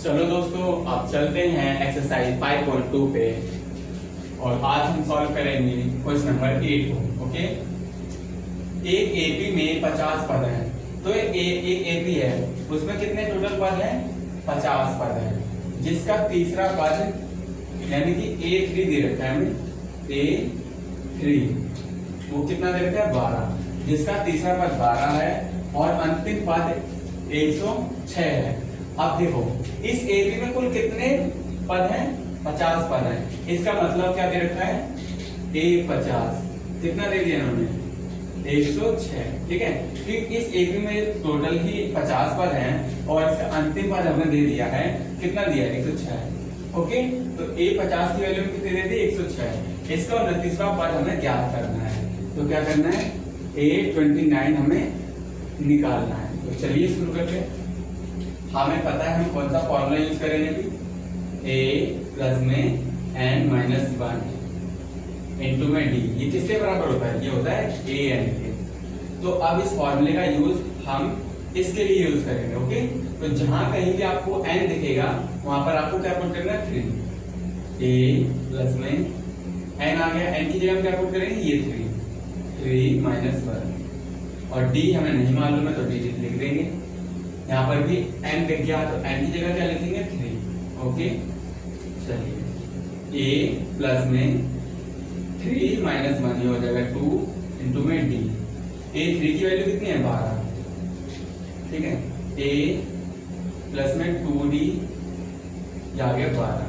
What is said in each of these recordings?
चलो दोस्तों, अब चलते हैं एक्सरसाइज 5.2 पे और आज हम सॉल्व करेंगे क्वेश्चन नंबर 8 को। ओके, एक एपी में 50 पद हैं। तो एक एपी है, उसमें कितने टोटल पद हैं? 50 पद हैं, जिसका तीसरा पद यानी कि A3 दे रखा है हमें। A3 वो कितना दे रखा है? 12, जिसका तीसरा पद 12 है और अंतिम पद 106 है। अब देखो, इस एपी में कुल कितने पद हैं? 50 पद हैं। इसका मतलब क्या दे रखा है? A50 कितना दे दिया इन्होंने? 106। ठीक है, तो इस एपी में टोटल ही 50 पद हैं और इसका अंतिम पद हमने दे दिया है, कितना दिया है? 106। ओके, तो A50 की वैल्यू कितनी दे दी? 106। इसका 29वां पद हमें ज्ञात करना है। तो क्या करना है? A29 हमें निकालना है। तो चलिए शुरू करते हैं। हमें पता है हम कौन सा फॉर्मूला यूज करेंगे अभी? A प्लस में n-1 इंटू में d, ये किसके बराबर होता है? ये होता है an के। तो अब इस फॉर्मूले का यूज हम इसके लिए यूज करेंगे। ओके, तो जहां कहीं भी आपको n दिखेगा वहां पर आपको क्या पुट करना है? 3। A प्लस में n आ गया, n की जगह हम क्या पुट करेंगे? ये 3 माइनस 1 और d हमें नहीं मालूम है तो d लिख देंगे। यहाँ पर भी n दिख गया तो n की जगह क्या लिखेंगे? 3। ओके, चलिए a प्लस में 3 माइनस 1 ये हो जाएगा 2 इंटू में d। A3 की वैल्यू कितनी है? 12। ठीक है, a प्लस में 2d ये आ गया 12।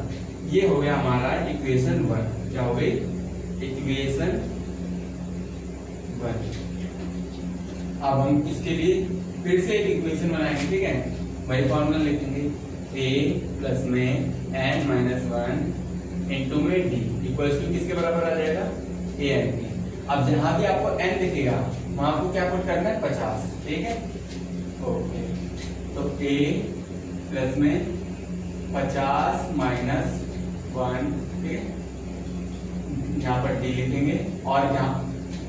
ये हो गया हमारा इक्वेशन 1। क्या हो गई? इक्वेशन 1। अब हम इसके लिए फिर से एक इक्वेशन बनाएंगे। ठीक है, वही फॉर्मूला लिखेंगे। a प्लस में n-1 इंटू में d इक्वल्स टू किसके बराबर आ जाएगा? an के। अब जहां भी आपको n दिखेगा वहां आपको क्या पुट करना है? 50। ठीक है, ओके, तो a प्लस में 50 माइनस 1। ठीक है, यहाँ पर d लिखेंगे और यहाँ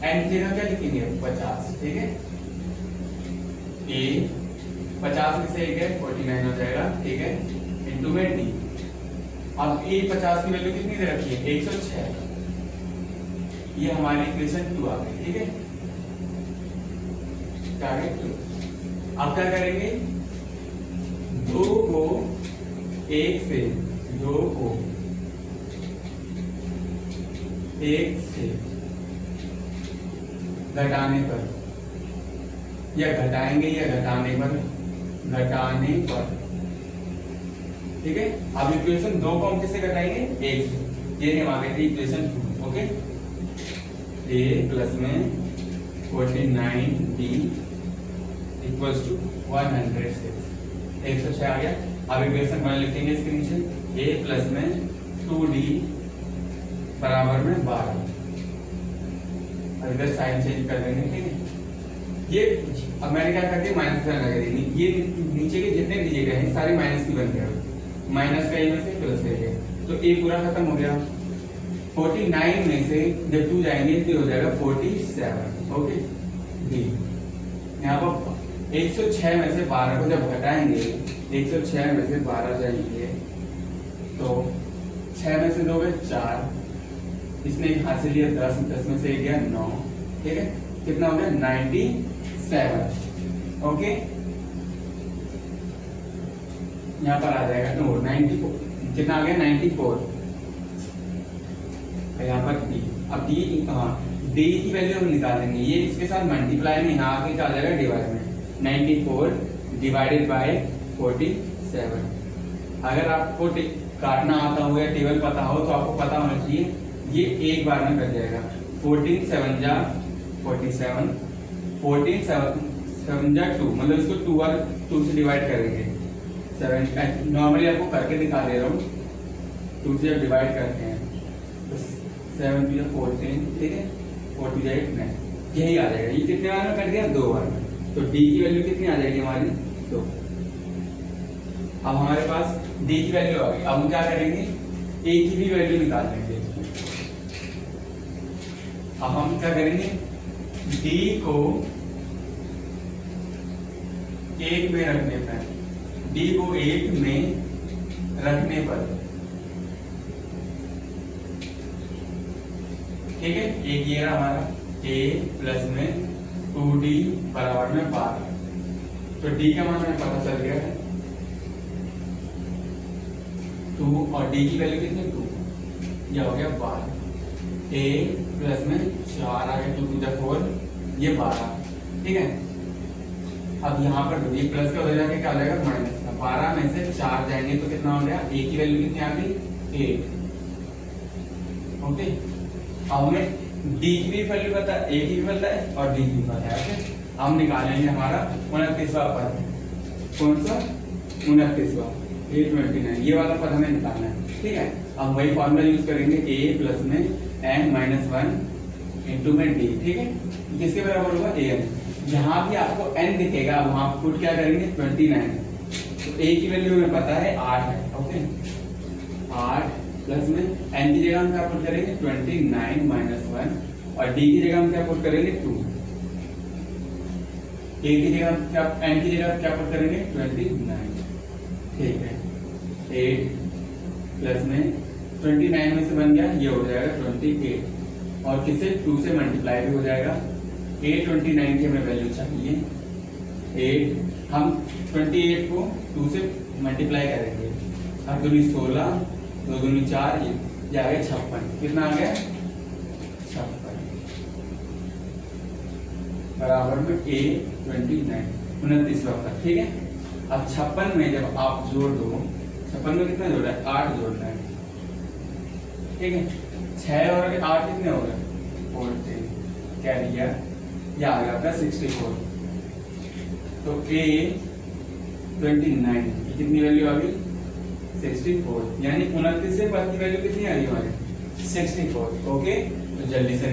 n की जगह क्या लिखेंगे? 50। ठीक है, a 50 में से 1 है 49 हो जाएगा। ठीक है, इंटू में d। अब A50 की वैल्यू कितनी दे रखी है? 106। ये हमारी इक्वेशन 2 आ गई। ठीक है, क्या आ गई? 2। अब क्या करेंगे? 2 को 1 से घटाने पर या घटाएंगे या घटाने पर। ठीक है, अब इक्वेशन 2 को हम किससे घटाएंगे? 1 से। ये आ गई थी इक्वेशन 2। ओके, a प्लस में 49d इक्वल्स टू 106। 106 आ गया। अब इक्वेशन 1 लिखेंगे इसके नीचे। a प्लस में 2d बराबर में 12। अब इधर साइन चेंज कर देंगे। ठीक है, ये अब मैंने क्या कर दिया? माइनस साइन लगा दी। ये नीचे के जितने दिए गए हैं सारे माइनस की बन गए। माइनस का में से प्लस ले गए तो a पूरा खत्म हो गया। 49 में से जब 2 जाएंगे तो हो जाएगा 47। ओके, d यहाँ पर 106 में से 12 को जब घटाएंगे, 106 में से 12 जाएंगे तो 6 में से 2 गए 4, इसने एक हाथ से लिया 10 में से 1 गया 9। ठीक है, कितना हो गया? 97। ओके, यहाँ पर आ जाएगा 94। कितना आ गया? 94। यहाँ पर d। अब d की वैल्यू हम निकालेंगे। ये इसके साथ मल्टीप्लाई में, यहाँ आके क्या आ जाएगा? डिवाइड में। 94 डिवाइडेड बाय 47। अगर आपको काटना आता हो या टेबल पता हो तो आपको पता होना चाहिए ये एक बार में कर जाएगा। 14 7 जा 47, 14 7 जा 2, मतलब इसको 2 से डिवाइड करेंगे। 7 नॉर्मली आपको करके दिखा दे रहा हूँ। 2 से जब डिवाइड करते हैं तो 7 2 14। ठीक है, 4 8 9, यही आ जाएगा। ये कितने बार में कट गया? 2 बार में। तो d की वैल्यू कितनी आ जाएगी हमारी? 2। अब हमारे पास d की वैल्यू आ गई। अब हम क्या करेंगे? a की भी वैल्यू निकाल लेंगे। अब हम क्या करेंगे? d को 1 में रखने पर, d को 1 में रखने पर, ठीक है। एक ये रहा हमारा a प्लस में 2d बराबर में 12, तो d का मान हमें पता चल गया है 2 और d की वैल्यू कितनी 2, यह हो गया 12। a प्लस में 4 आ गया 2 टू द 4, ये 12, ठीक है। अब यहाँ पर ये प्लस का उधर जाके क्या हो जाएगा माइनस का, 12 में से 4 जाएंगे तो कितना हो गया, a की वैल्यू कितनी आ गई 8, ओके। अब हमें d की भी वैल्यू पता है, a की भी पता है और d की भी पता है, ओके। हम निकालेंगे हमारा 29वां पद, कौन सा 29वां 829, ये वाला पद हमें निकालना है, ठीक है। अब वही फॉर्मूला यूज करेंगे a प्लस में n-1 इंटू में d, ठीक है। किसके बराबर होगा an, जहां भी आपको n दिखेगा वहां पुट क्या करेंगे 29, तो a की वैल्यू हमें पता है 8 है, ओके। 8 प्लस में n की जगह हम क्या पुट करेंगे 29 माइनस 1 और d की जगह हम क्या पुट करेंगे 2, a की जगह क्या n की जगह क्या पुट करेंगे 29, ठीक है। 8 प्लस में 29 में से बन गया ये हो जाएगा 28 और किसे 2 से मल्टीप्लाई भी हो जाएगा। 829 की हमें वैल्यू चाहिए 8, हम 28 को 2 से मल्टीप्लाई करेंगे, 8 दूनी 16, 2 दूनी 4, ये आ गया 56, कितना आ गया 56 बराबर में A29 29वां पद, ठीक है। अब 56 में जब आप जोड़ दो, 56 में कितना जोड़ा है 8 जोड़ना है, ठीक है। 6 और 8 कितने हो गए 14, क्या लिया ये आ गया आपका 64, तो A29 की कितनी वैल्यू आ गई 64, यानी 29 से पद की वैल्यू कितनी आ गई हमारी 64, ओके। तो जल्दी से